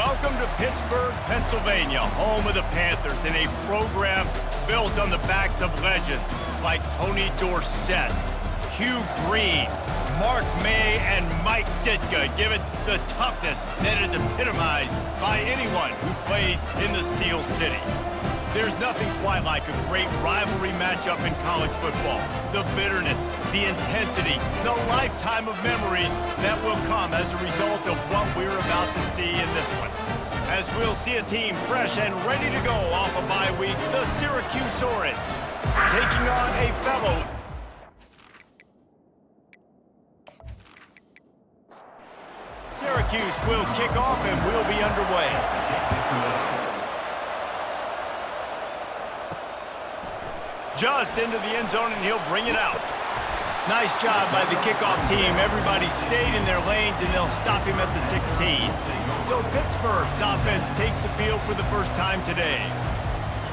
Welcome to Pittsburgh, Pennsylvania, home of the Panthers, and a program built on the backs of legends like Tony Dorsett, Hugh Green, Mark May, and Mike Ditka. Give it the toughness that is epitomized by anyone who plays in the Steel City. There's nothing quite like a great rivalry matchup in college football. The bitterness, the intensity, the lifetime of memories that will come as a result of what we're about to see in this one. As we'll see a team fresh and ready to go off a bye week, the Syracuse Orange, taking on a fellow Syracuse will kick off and we'll be underway. Just into the end zone, and he'll bring it out. Nice job by the kickoff team. Everybody stayed in their lanes, and they'll stop him at the 16. So Pittsburgh's offense takes the field for the first time today.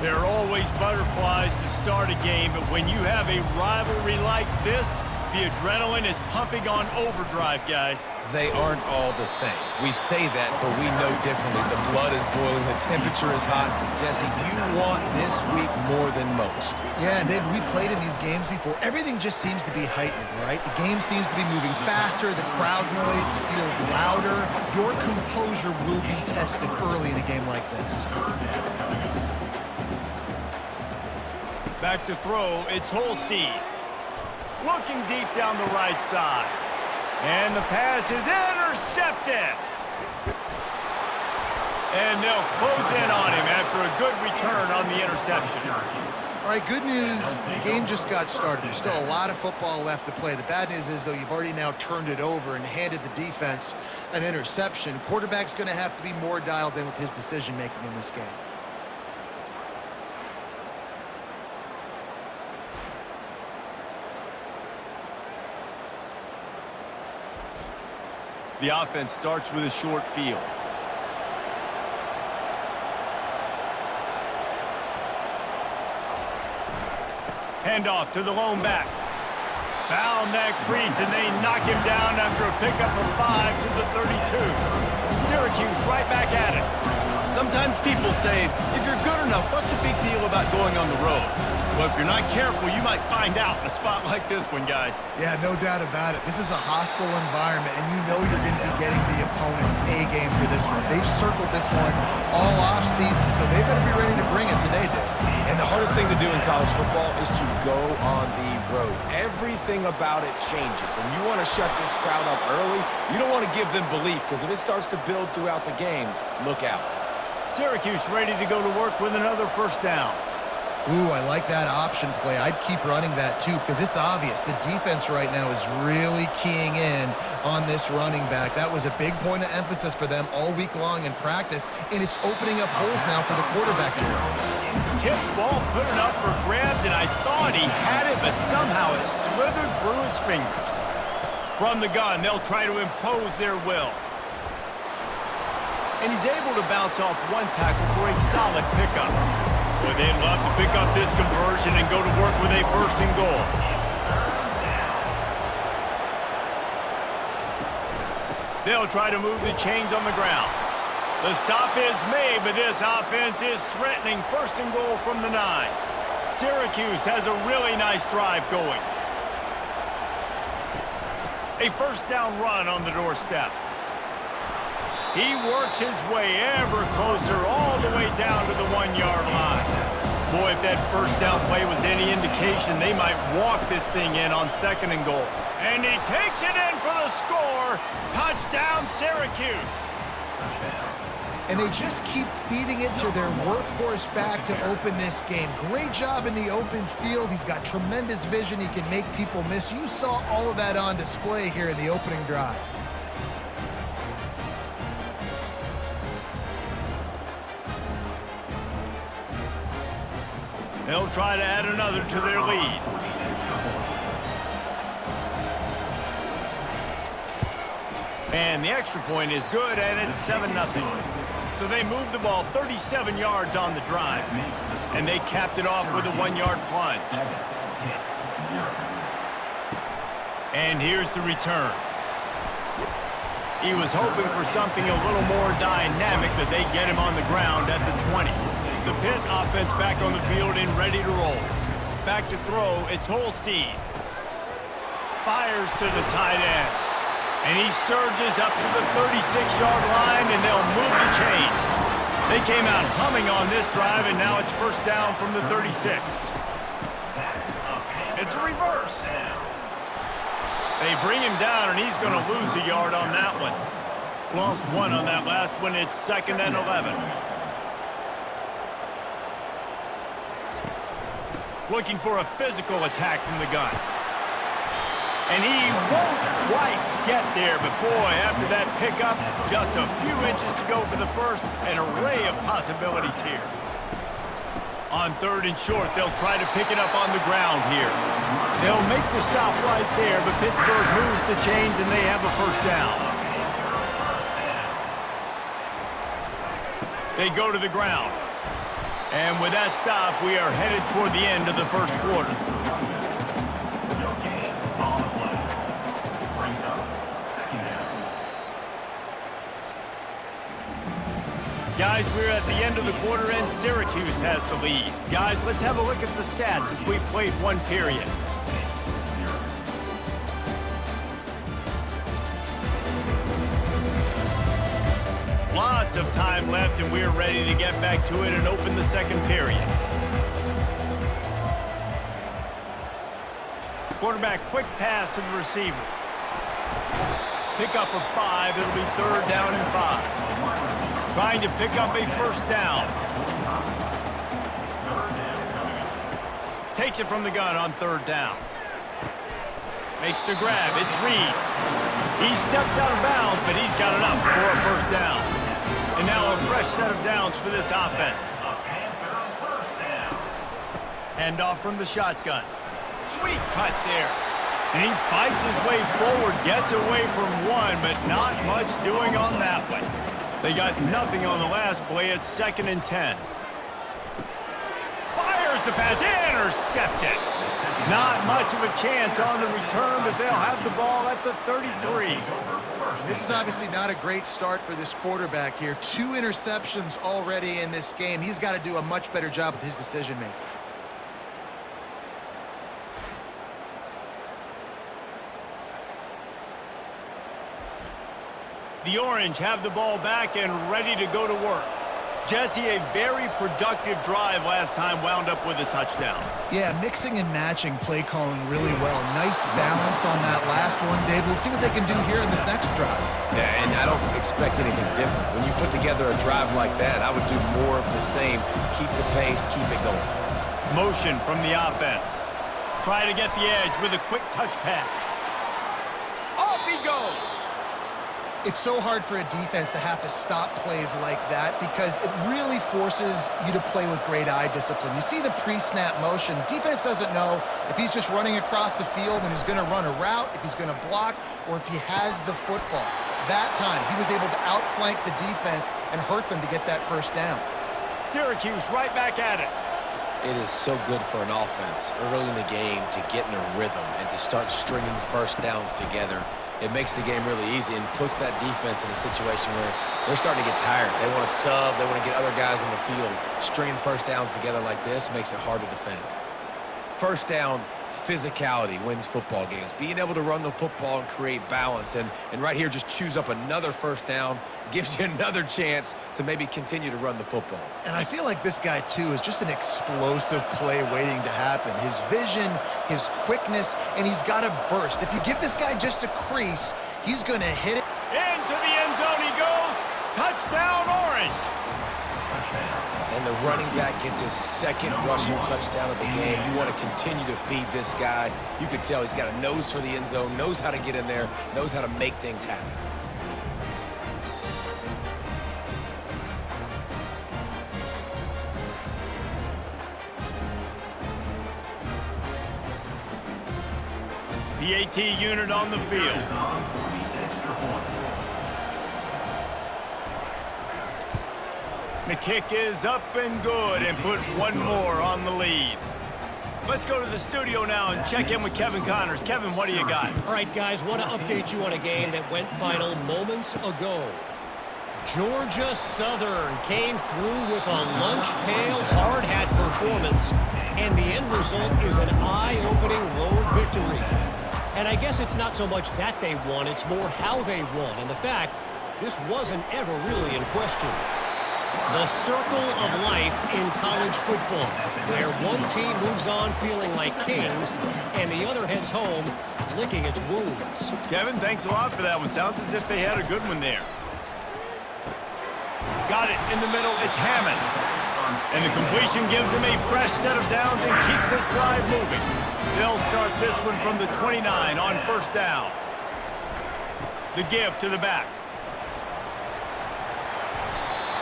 There are always butterflies to start a game, but when you have a rivalry like this, the adrenaline is pumping on overdrive, guys. They aren't all the same. We say that, but we know differently. The blood is boiling, the temperature is hot. Jesse, you want this week more than most. Yeah, and we played in these games before. Everything just seems to be heightened, right? The game seems to be moving faster. The crowd noise feels louder. Your composure will be tested early in a game like this. Back to throw, it's Holstein. Looking deep down the right side. And the pass is intercepted. And they'll close in on him after a good return on the interception. All right, good news, the game just got started. There's still a lot of football left to play. The bad news is, though, you've already now turned it over and handed the defense an interception. Quarterback's going to have to be more dialed in with his decision-making in this game. The offense starts with a short field. Handoff to the lone back. Found that crease, and they knock him down after a pickup of 5 to the 32. Syracuse right back at it. Sometimes people say, if you're good enough, what's the big deal about going on the road? Well, if you're not careful, you might find out in a spot like this one, guys. Yeah, no doubt about it. This is a hostile environment, and you know you're going to be getting the opponent's A game for this one. They've circled this one all off-season, so they better be ready to bring it today, dude. And the hardest thing to do in college football is to go on the road. Everything about it changes, and you want to shut this crowd up early. You don't want to give them belief, because if it starts to build throughout the game, look out. Syracuse ready to go to work with another first down. Ooh, I like that option play. I'd keep running that, too, because it's obvious. The defense right now is really keying in on this running back. That was a big point of emphasis for them all week long in practice, and it's opening up holes now for the quarterback to run. Tip ball put it up for grabs, and I thought he had it, but somehow it slithered through his fingers. From the gun, they'll try to impose their will. And he's able to bounce off one tackle for a solid pickup. Boy, they'd love to pick up this conversion and go to work with a 1st and goal. They'll try to move the chains on the ground. The stop is made, but this offense is threatening 1st and goal from the 9. Syracuse has a really nice drive going. A 1st down run on the doorstep. He works his way ever closer all the way down to the 1-yard line. Boy, if that 1st down play was any indication, they might walk this thing in on 2nd and goal. And he takes it in for the score. Touchdown, Syracuse. And they just keep feeding it to their workhorse back to open this game. Great job in the open field. He's got tremendous vision. He can make people miss. You saw all of that on display here in the opening drive. They'll try to add another to their lead. And the extra point is good, and it's 7-0. So they moved the ball 37 yards on the drive, and they capped it off with a 1-yard plunge. And here's the return. He was hoping for something a little more dynamic, but they get him on the ground at the 20. The Pitt offense back on the field and ready to roll. Back to throw, it's Holstein. Fires to the tight end. And he surges up to the 36-yard line, and they'll move the chain. They came out humming on this drive, and now it's first down from the 36. It's a reverse. They bring him down, and he's going to lose a yard on that one. Lost one on that last one. It's 2nd and 11. Looking for a physical attack from the gun. And he won't quite get there, but boy, after that pickup, just a few inches to go for the first, an array of possibilities here. On 3rd and short, they'll try to pick it up on the ground here. They'll make the stop right there, but Pittsburgh moves the chains and they have a first down. They go to the ground. And with that stop, we are headed toward the end of the first quarter. Guys, we're at the end of the quarter and Syracuse has the lead. Guys, let's have a look at the stats as we've played one period. Lots of time left and we're ready to get back to it and open the second period. Quarterback, quick pass to the receiver. Pick up of 5, it'll be 3rd down and 5. Trying to pick up a first down. Takes it from the gun on 3rd down. Makes the grab. It's Reed. He steps out of bounds, but he's got enough for a first down. And now a fresh set of downs for this offense. Hand off from the shotgun. Sweet cut there. And he fights his way forward, gets away from one, but not much doing on that one. They got nothing on the last play. It's 2nd and 10. Fires the pass, intercepted. Not much of a chance on the return, but they'll have the ball at the 33. This is obviously not a great start for this quarterback here. 2 interceptions already in this game. He's got to do a much better job with his decision-making. The Orange have the ball back and ready to go to work. Jesse, a very productive drive last time, wound up with a touchdown. Yeah, mixing and matching play calling really well. Nice balance on that last one, Dave. Let's see what they can do here in this next drive. Yeah, and I don't expect anything different. When you put together a drive like that, I would do more of the same. Keep the pace, keep it going. Motion from the offense. Try to get the edge with a quick touch pass. Off he goes. It's so hard for a defense to have to stop plays like that because it really forces you to play with great eye discipline. You see the pre-snap motion. Defense doesn't know if he's just running across the field and he's going to run a route, if he's going to block, or if he has the football. That time, he was able to outflank the defense and hurt them to get that first down. Syracuse right back at it. It is so good for an offense early in the game to get in a rhythm and to start stringing first downs together. It makes the game really easy and puts that defense in a situation where they're starting to get tired. They want to sub. They want to get other guys on the field. Stringing first downs together like this makes it hard to defend. First down, physicality wins football games. Being able to run the football and create balance. And right here, just choose up another first down. Gives you another chance to maybe continue to run the football. And I feel like this guy, too, is just an explosive play waiting to happen. His vision, his quickness, and he's got a burst. If you give this guy just a crease, he's going to hit it. Into the end zone he goes. Touchdown, Orange. And the running back gets his 2nd rushing touchdown of the game. You want to continue to feed this guy. You can tell he's got a nose for the end zone, knows how to get in there, knows how to make things happen. The AT unit on the field. The kick is up and good and put one more on the lead. Let's go to the studio now and check in with Kevin Connors. Kevin, what do you got? All right, guys, want to update you on a game that went final moments ago. Georgia Southern came through with a lunch pail, hard-hat performance, and the end result is an eye-opening road victory. And I guess it's not so much that they won, it's more how they won. And the fact, this wasn't ever really in question. The circle of life in college football, where one team moves on feeling like kings, and the other heads home licking its wounds. Kevin, thanks a lot for that one. Sounds as if they had a good one there. Got it in the middle. It's Hammond. And the completion gives him a fresh set of downs and keeps this drive moving. They'll start this one from the 29 on first down. The give to the back.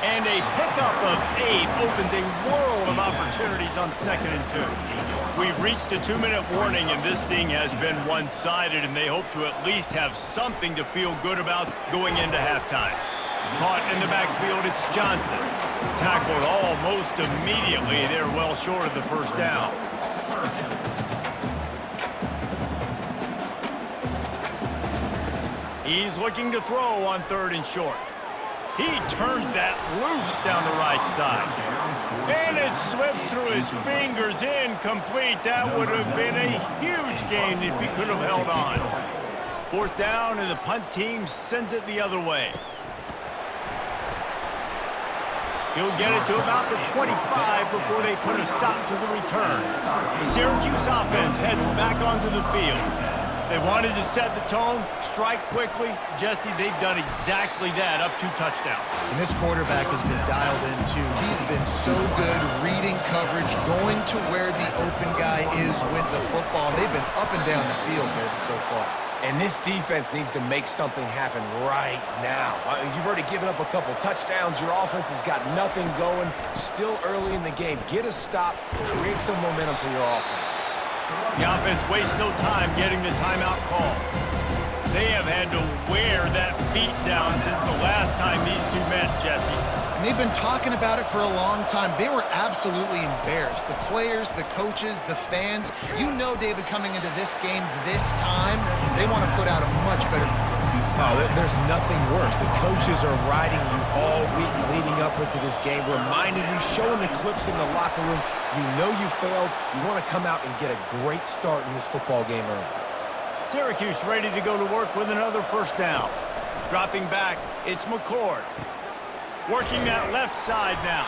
And a pickup of 8 opens a world of opportunities on 2nd and 2. We've reached the 2-minute warning, and this thing has been one-sided, and they hope to at least have something to feel good about going into halftime. Caught in the backfield, it's Johnson. Tackled almost immediately. They're well short of the first down. He's looking to throw on 3rd and short. He turns that loose down the right side. And it slips through his fingers, incomplete. That would have been a huge gain if he could have held on. 4th down, and the punt team sends it the other way. He'll get it to about the 25 before they put a stop to the return. The Syracuse offense heads back onto the field. They wanted to set the tone, strike quickly. Jesse, they've done exactly that, up 2 touchdowns. And this quarterback has been dialed in, too. He's been so good reading coverage, going to where the open guy is with the football. They've been up and down the field, David, so far. And this defense needs to make something happen right now. You've already given up a couple touchdowns. Your offense has got nothing going. Still early in the game. Get a stop. Create some momentum for your offense. The offense wastes no time getting the timeout call. They have had to wear that beat down since the last time these two met, Jesse. And they've been talking about it for a long time. They were absolutely embarrassed. The players, the coaches, the fans. You know, David, coming into this game this time, they want to put out a much better performance. Oh, there's nothing worse. The coaches are riding you all week leading up into this game, reminding you, showing the clips in the locker room. You know you failed. You want to come out and get a great start in this football game early. Syracuse ready to go to work with another first down. Dropping back, it's McCord. Working that left side now.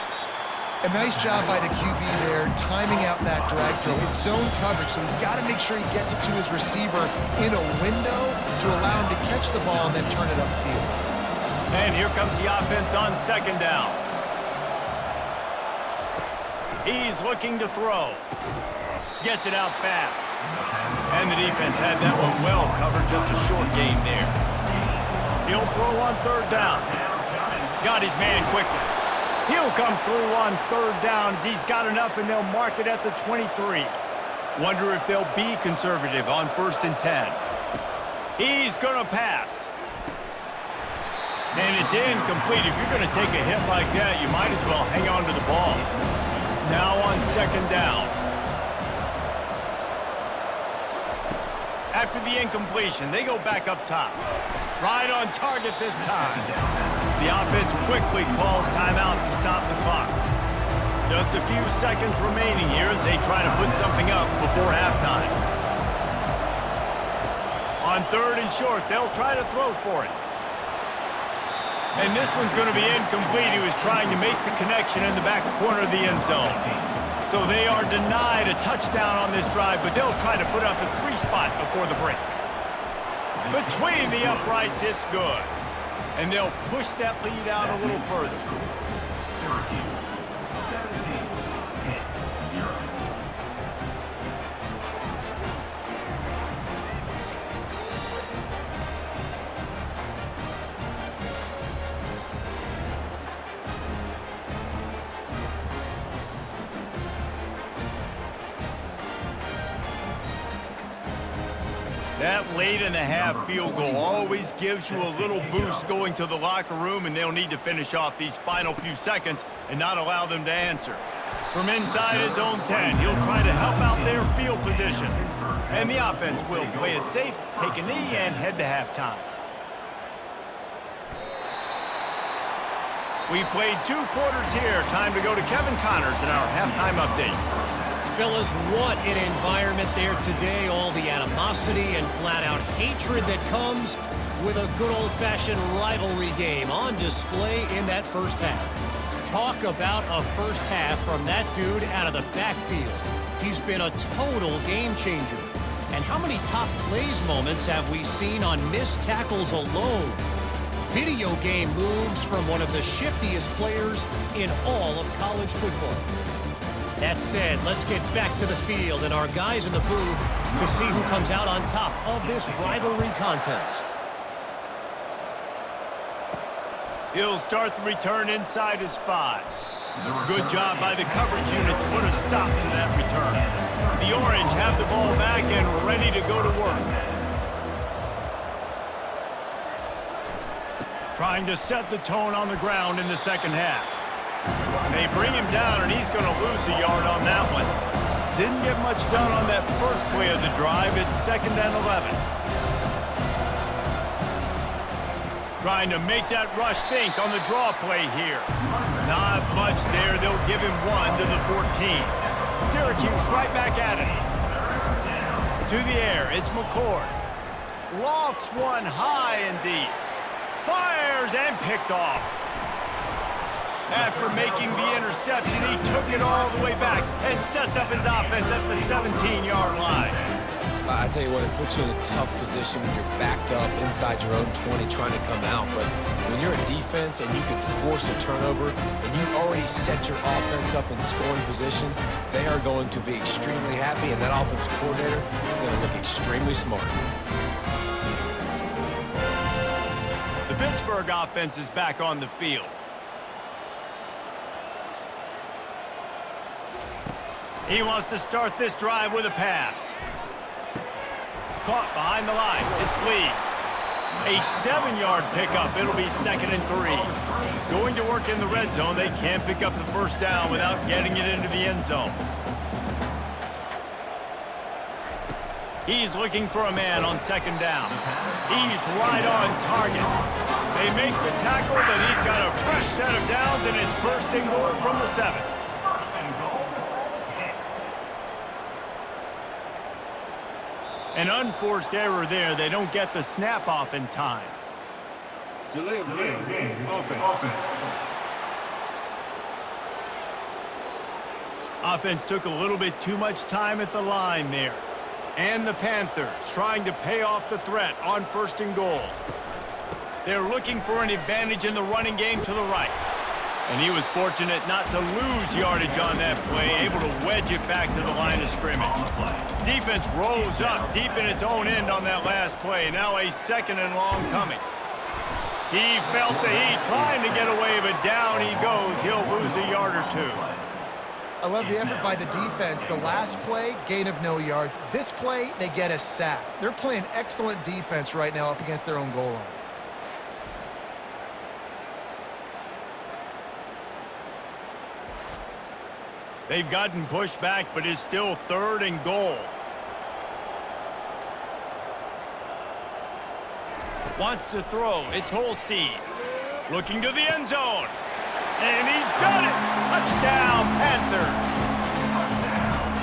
A nice job by the QB there, timing out that drag throw. It's zone coverage, so he's got to make sure he gets it to his receiver in a window to allow him to catch the ball and then turn it upfield. And here comes the offense on 2nd down. He's looking to throw. Gets it out fast. And the defense had that one well covered, just a short gain there. He'll throw on 3rd down. Got his man quickly. He'll come through on 3rd down as he's got enough, and they'll mark it at the 23. Wonder if they'll be conservative on 1st and 10. He's going to pass. And it's incomplete. If you're going to take a hit like that, you might as well hang on to the ball. Now on 2nd down. After the incompletion, they go back up top. Right on target this time. The offense quickly calls timeout to stop the clock. Just a few seconds remaining here as they try to put something up before halftime. On 3rd and short, they'll try to throw for it. And this one's going to be incomplete. He was trying to make the connection in the back corner of the end zone. So they are denied a touchdown on this drive, but they'll try to put up a 3 spot before the break. Between the uprights, it's good. And they'll push that lead out a little further. Syracuse, 17-0. That late-in-the-half field goal always gives you a little boost going to the locker room, and they'll need to finish off these final few seconds and not allow them to answer. From inside his own 10, he'll try to help out their field position. And the offense will play it safe, take a knee, and head to halftime. We've played 2 quarters here. Time to go to Kevin Connors in our halftime update. Fellas, what an environment there today. All the animosity and flat-out hatred that comes with a good old-fashioned rivalry game on display in that first half. Talk about a first half from that dude out of the backfield. He's been a total game changer. And how many top plays moments have we seen on missed tackles alone? Video game moves from one of the shiftiest players in all of college football. That said, let's get back to the field and our guys in the booth to see who comes out on top of this rivalry contest. He'll start the return inside his 5. Good job by the coverage unit to put a stop to that return. The Orange have the ball back and ready to go to work. Trying to set the tone on the ground in the second half. They bring him down, and he's going to lose a yard on that one. Didn't get much done on that first play of the drive. It's 2nd and 11. Trying to make that rush think on the draw play here. Not much there. They'll give him 1 to the 14. Syracuse right back at it. To the air, it's McCord. Lofts one high and deep. Fires and picked off. After making the interception, he took it all the way back and sets up his offense at the 17-yard line. I tell you what, it puts you in a tough position when you're backed up inside your own 20 trying to come out. But when you're a defense and you can force a turnover and you already set your offense up in scoring position, they are going to be extremely happy, and that offensive coordinator is going to look extremely smart. The Pittsburgh offense is back on the field. He wants to start this drive with a pass. Caught behind the line. It's Lee. A 7-yard pickup. It'll be 2nd and 3. Going to work in the red zone. They can't pick up the first down without getting it into the end zone. He's looking for a man on 2nd down. He's right on target. They make the tackle, but he's got a fresh set of downs, and it's 1st and goal from the 7. An unforced error there. They don't get the snap off in time. Delay of game. Offense. Offense took a little bit too much time at the line there. And the Panthers trying to pay off the threat on 1st and goal. They're looking for an advantage in the running game to the right. And he was fortunate not to lose yardage on that play, able to wedge it back to the line of scrimmage. Defense rose up deep in its own end on that last play. Now a 2nd and long coming. He felt the heat trying to get away, but down he goes. He'll lose a yard or 2. I love the effort by the defense. The last play, gain of no yards. This play, they get a sack. They're playing excellent defense right now up against their own goal line. They've gotten pushed back, but it's still 3rd and goal. Wants to throw. It's Holstein. Looking to the end zone. And he's got it. Touchdown, Panthers.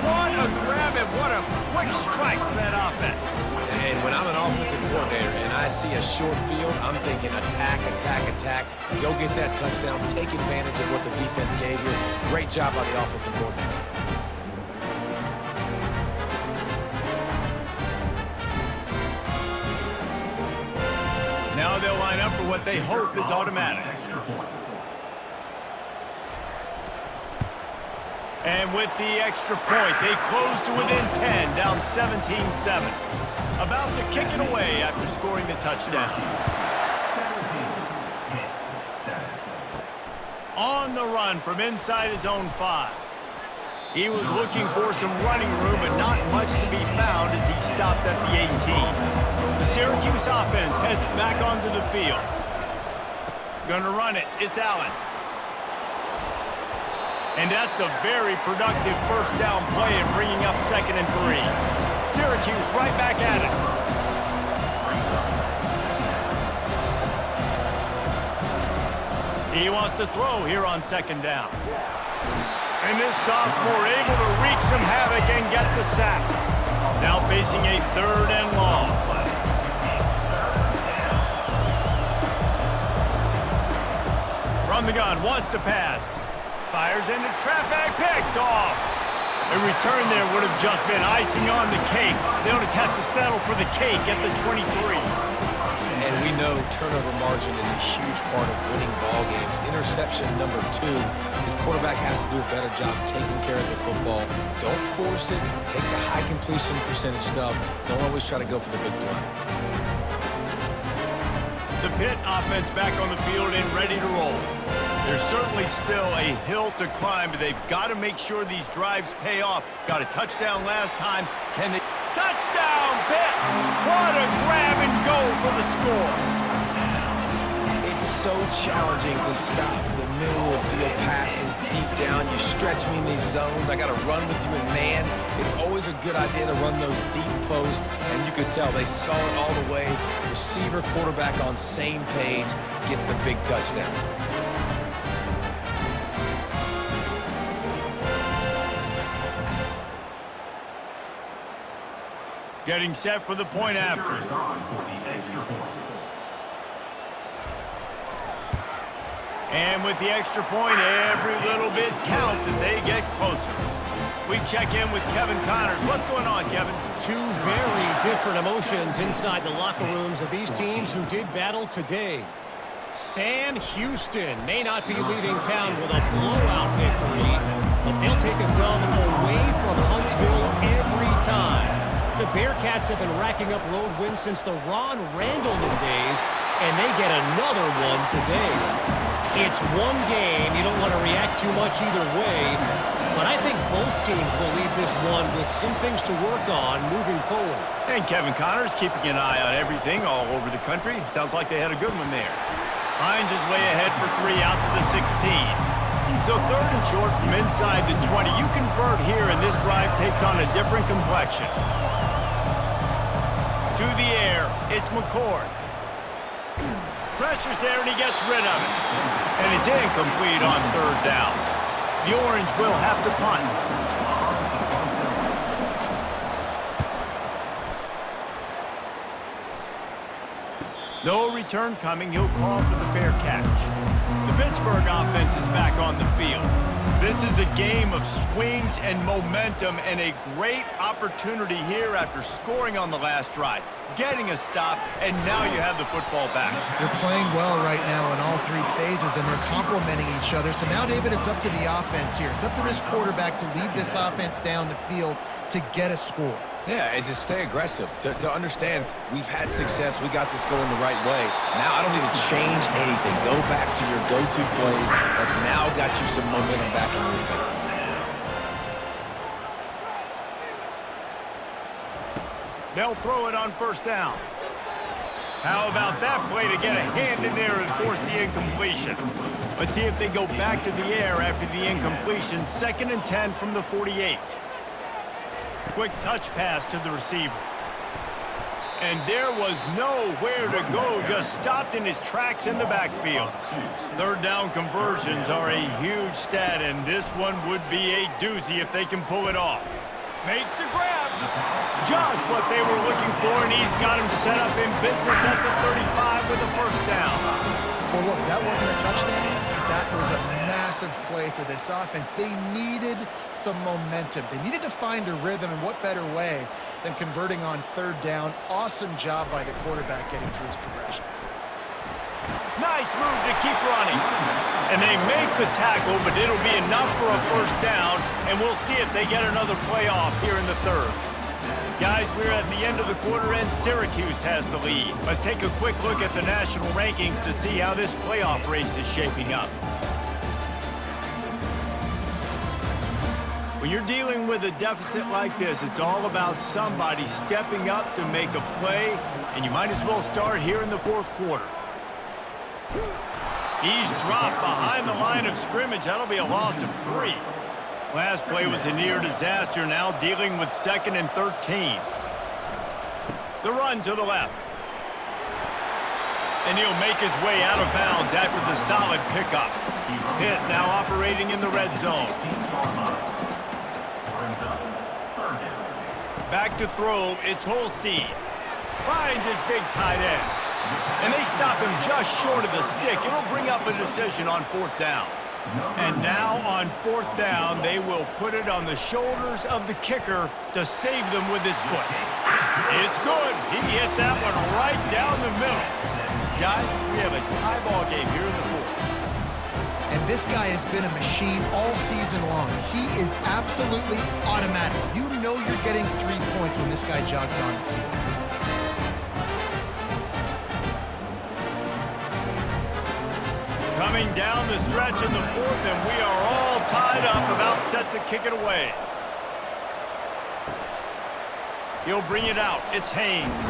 What a grab and what a quick strike for that offense. And when I'm an offensive coordinator and I see a short field, I'm thinking attack, attack, attack. Go get that touchdown. Take advantage of what the defense gave you. Great job by the offensive coordinator. Now they'll line up for what they hope is automatic. And with the extra point, they close to within 10, down 17-7. About to kick it away after scoring the touchdown. On the run from inside his own 5. He was looking for some running room, but not much to be found as he stopped at the 18. The Syracuse offense heads back onto the field. Gonna run it. It's Allen. And that's a very productive first down play and bringing up 2nd and 3. Syracuse right back at it. He wants to throw here on 2nd down. And this sophomore able to wreak some havoc and get the sack. Now facing a 3rd and long. From the gun, wants to pass. Fires into traffic, picked off. A return there would have just been icing on the cake. They'll just have to settle for the cake at the 23. And we know turnover margin is a huge part of winning ball games. Interception number 2. His quarterback has to do a better job taking care of the football. Don't force it. Take the high completion percentage stuff. Don't always try to go for the big play. The Pitt offense back on the field and ready to roll. There's certainly still a hill to climb, but they've got to make sure these drives pay off. Got a touchdown last time. Can they? Touchdown, Pitt! What a grab and go for the score. It's so challenging to stop the middle of the field passes deep down. You stretch me in these zones. I got to run with you in man. It's always a good idea to run those deep posts, and you could tell they saw it all the way. Receiver, quarterback on same page, gets the big touchdown. Getting set for the point after. And with the extra point, every little bit counts as they get closer. We check in with Kevin Connors. What's going on, Kevin? Two very different emotions inside the locker rooms of these teams who did battle today. Sam Houston may not be leaving town with a blowout victory, but they'll take a dub away from Huntsville every time. The Bearcats have been racking up road wins since the Ron Randleman days, and they get another one today. It's one game. You don't want to react too much either way, but I think both teams will leave this one with some things to work on moving forward. And Kevin Connors keeping an eye on everything all over the country. Sounds like they had a good one there. Hines is way ahead for 3 out to the 16. So 3rd and short from inside the 20. You convert here, and this drive takes on a different complexion. To the air, it's McCord. Pressure's there, and he gets rid of it. And it's incomplete on 3rd down. The Orange will have to punt. No return coming. He'll call for the fair catch. The Pittsburgh offense is back on the field. This is a game of swings and momentum and a great opportunity here after scoring on the last drive, getting a stop, and now you have the football back. They're playing well right now in all 3 phases, and they're complementing each other. So now, David, it's up to the offense here. It's up to this quarterback to lead this offense down the field to get a score. Yeah, and to stay aggressive, to understand we've had success, we got this going the right way. Now I don't need to change anything. Go back to your go-to plays. That's now got you some momentum back in your favor. They'll throw it on 1st down. How about that play to get a hand in there and force the incompletion? Let's see if they go back to the air after the incompletion. 2nd and 10 from the 48. Quick touch pass to the receiver. And there was nowhere to go, just stopped in his tracks in the backfield. 3rd down conversions are a huge stat, and this one would be a doozy if they can pull it off. Makes the grab. Just what they were looking for, and he's got him set up in business at the 35 with a 1st down. Well, look, that wasn't a touchdown. That was a massive play for this offense. They needed some momentum. They needed to find a rhythm, and what better way than converting on 3rd down. Awesome job by the quarterback getting through his progression. Nice move to keep running. And they make the tackle, but it'll be enough for a 1st down, and we'll see if they get another play off here in the 3rd. Guys, we're at the end of the quarter, and Syracuse has the lead. Let's take a quick look at the national rankings to see how this playoff race is shaping up. When you're dealing with a deficit like this, it's all about somebody stepping up to make a play, and you might as well start here in the 4th quarter. He's dropped behind the line of scrimmage. That'll be a loss of 3. Last play was a near disaster, now dealing with 2nd and 13. The run to the left. And he'll make his way out of bounds after the solid pickup. Pitt now operating in the red zone. Back to throw, it's Holstein. Finds his big tight end. And they stop him just short of the stick. It'll bring up a decision on 4th down. And now on 4th down, they will put it on the shoulders of the kicker to save them with his foot. It's good. He hit that one right down the middle. Guys, we have a tie ball game here in the 4th. And this guy has been a machine all season long. He is absolutely automatic. You know you're getting 3 points when this guy jogs on the field. Coming down the stretch in the 4th, and we are all tied up, about set to kick it away. He'll bring it out. It's Haynes.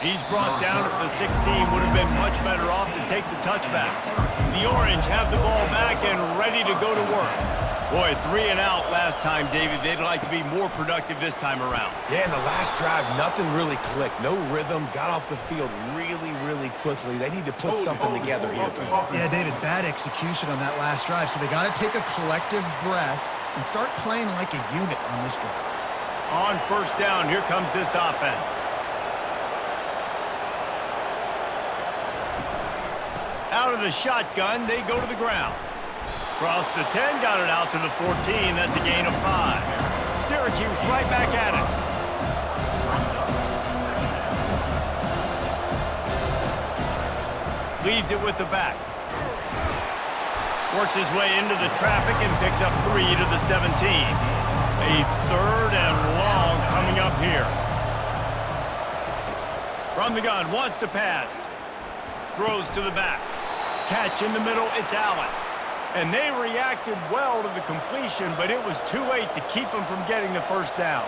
He's brought down at the 16. Would have been much better off to take the touchback. The Orange have the ball back and ready to go to work. Boy, 3 and out last time, David. They'd like to be more productive this time around. Yeah, in the last drive, nothing really clicked. No rhythm, got off the field really quickly. They need to put something together here. Yeah, David, bad execution on that last drive, so they got to take a collective breath and start playing like a unit on this drive. On 1st down, here comes this offense. Out of the shotgun, they go to the ground. Across the 10, got it out to the 14. That's a gain of 5. Syracuse right back at it. Leaves it with the back. Works his way into the traffic and picks up 3 to the 17. A 3rd and long coming up here. From the gun, wants to pass. Throws to the back. Catch in the middle, it's Allen. And they reacted well to the completion, but it was too late to keep them from getting the 1st down.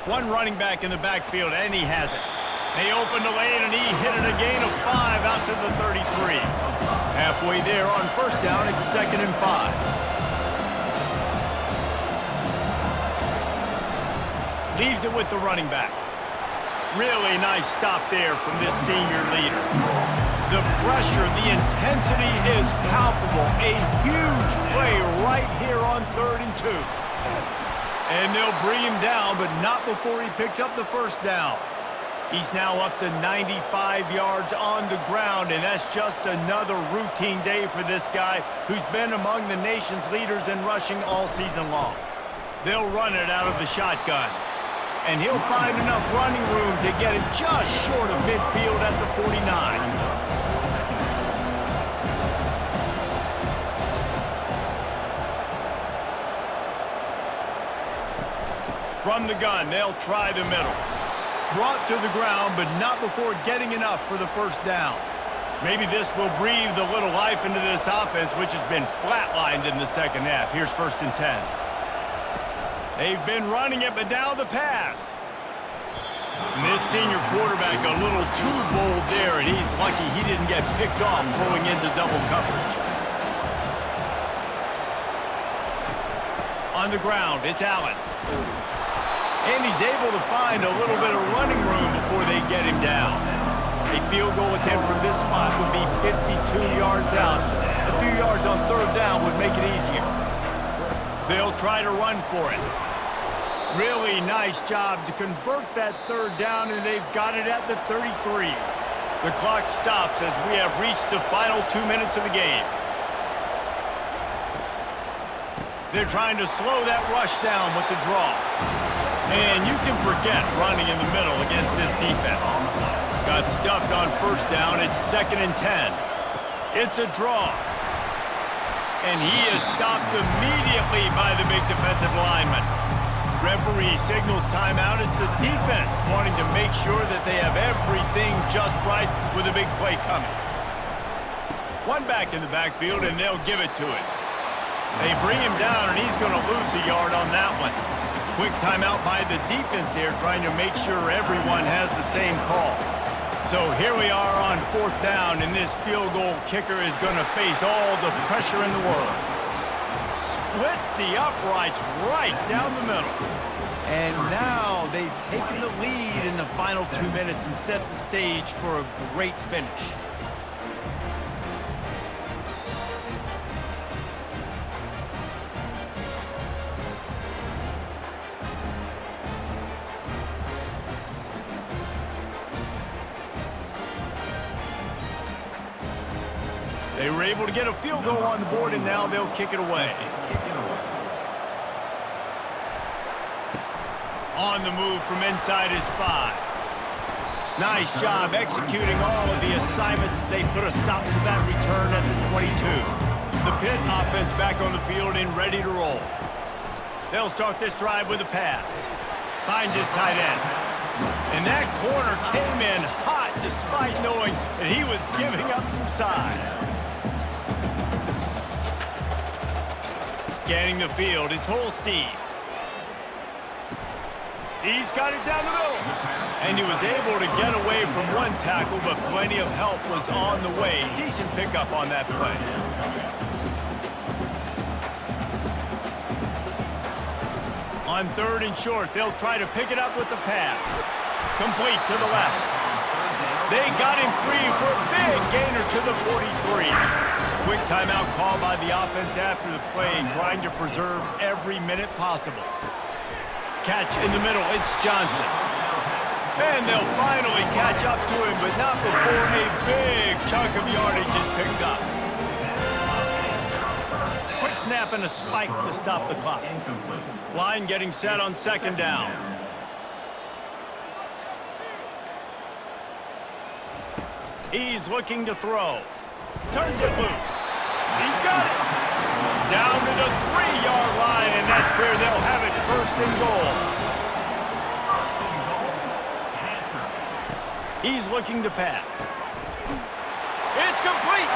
One running back in the backfield, and he has it. They opened the lane, and he hit it a gain of 5 out to the 33. Halfway there on 1st down, it's 2nd and 5. Leaves it with the running back. Really nice stop there from this senior leader. The pressure, the intensity is palpable. A huge play right here on 3rd and 2. And they'll bring him down, but not before he picks up the 1st down. He's now up to 95 yards on the ground, and that's just another routine day for this guy who's been among the nation's leaders in rushing all season long. They'll run it out of the shotgun. And he'll find enough running room to get it just short of midfield at the 49. From the gun, they'll try the middle. Brought to the ground, but not before getting enough for the 1st down. Maybe this will breathe a little life into this offense, which has been flatlined in the 2nd half. Here's 1st and 10. They've been running it, but now the pass. And this senior quarterback a little too bold there, and he's lucky he didn't get picked off throwing into double coverage. On the ground, it's Allen. And he's able to find a little bit of running room before they get him down. A field goal attempt from this spot would be 52 yards out. A few yards on 3rd down would make it easier. They'll try to run for it. Really nice job to convert that 3rd down, and they've got it at the 33. The clock stops as we have reached the final 2 minutes of the game. They're trying to slow that rush down with the draw. And you can forget running in the middle against this defense. Got stuffed on 1st down. It's 2nd and 10. It's a draw. And he is stopped immediately by the big defensive lineman. Referee signals timeout. It's the defense wanting to make sure that they have everything just right with a big play coming. One back in the backfield, and they'll give it to him. They bring him down, and he's going to lose a yard on that one. Quick timeout by the defense there, trying to make sure everyone has the same call. So here we are on 4th down, and this field goal kicker is going to face all the pressure in the world. Splits the uprights right down the middle. And now they've taken the lead in the final 2 minutes and set the stage for a great finish. They were able to get a field goal on the board, and now they'll kick it away. On the move from inside his 5. Nice job executing all of the assignments as they put a stop to that return at the 22. The Pitt offense back on the field and ready to roll. They'll start this drive with a pass. Finds his tight end. And that corner came in hot despite knowing that he was giving up some size. Scanning the field, it's Holstein. He's got it down the middle. And he was able to get away from one tackle, but plenty of help was on the way. Decent pickup on that play. On 3rd and short, they'll try to pick it up with the pass. Complete to the left. They got him free for a big gainer to the 43. Quick timeout call by the offense after the play, trying to preserve every minute possible. Catch in the middle, it's Johnson. And they'll finally catch up to him, but not before a big chunk of yardage is picked up. Quick snap and a spike to stop the clock. Line getting set on 2nd down. He's looking to throw. Turns it loose. He's got it. Down to the 3-yard line, and that's where they'll have it 1st and goal. He's looking to pass. It's complete.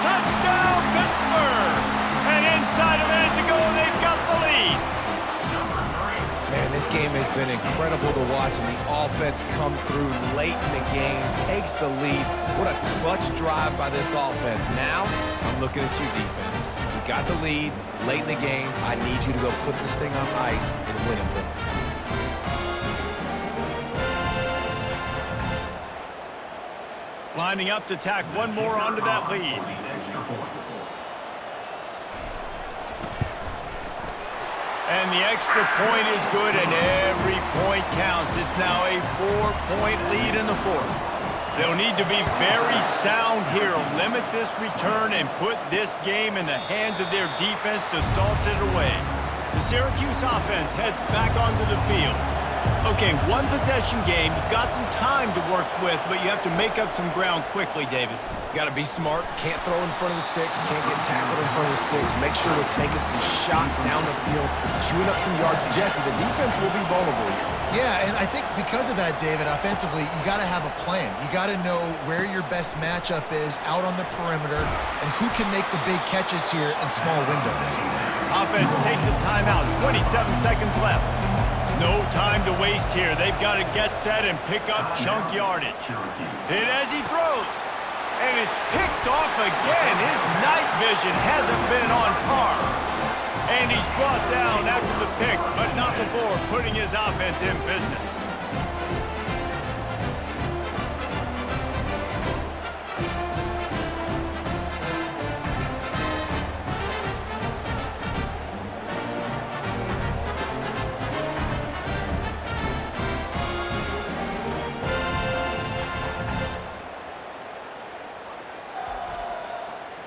Touchdown, Pittsburgh. And inside a minute to go, they've got the lead. Man, this game has been incredible to watch, and the offense comes through late in the game, takes the lead. What a clutch drive by this offense. Now, I'm looking at you, defense. You got the lead late in the game. I need you to go put this thing on ice and win it for me. Lining up to tack one more onto that lead. And the extra point is good, and every point counts. It's now a 4-point lead in the 4th. They'll need to be very sound here, limit this return, and put this game in the hands of their defense to salt it away. The Syracuse offense heads back onto the field. Okay, 1-possession game. You've got some time to work with, but you have to make up some ground quickly, David. Got to be smart. Can't throw in front of the sticks. Can't get tackled in front of the sticks. Make sure we're taking some shots down the field, chewing up some yards. Jesse, the defense will be vulnerable here. Yeah, and I think because of that, David, offensively, you got to have a plan. You got to know where your best matchup is out on the perimeter and who can make the big catches here in small windows. Offense takes a timeout. 27 seconds left. No time to waste here. They've got to get set and pick up chunk yardage. Hit as he throws. And it's picked off again. His night vision hasn't been on par. And he's brought down after the pick, but not before putting his offense in business.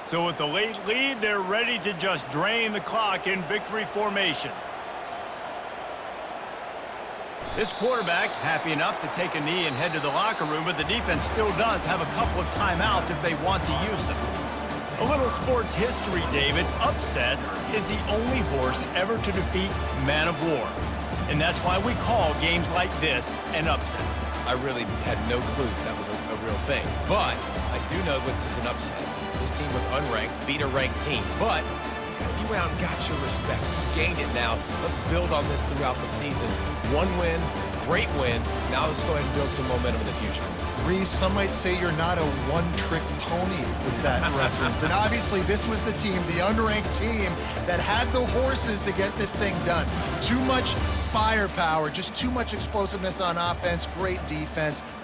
So with the late lead, they're ready to just drain the clock in victory formation. This quarterback happy enough to take a knee and head to the locker room, but the defense still does have a couple of timeouts if they want to use them. A little sports history, David. Upset is the only horse ever to defeat Man of War. And that's why we call games like this an upset. I really had no clue that was a real thing. But I do know this is an upset. This team was unranked, beat a ranked team. But You went out and got your respect. You gained it now. Let's build on this throughout the season. One win, great win. Now let's go ahead and build some momentum in the future. Reese, some might say you're not a one-trick pony with that reference. And obviously, this was the team, the unranked team, that had the horses to get this thing done. Too much firepower, just too much explosiveness on offense, great defense. What a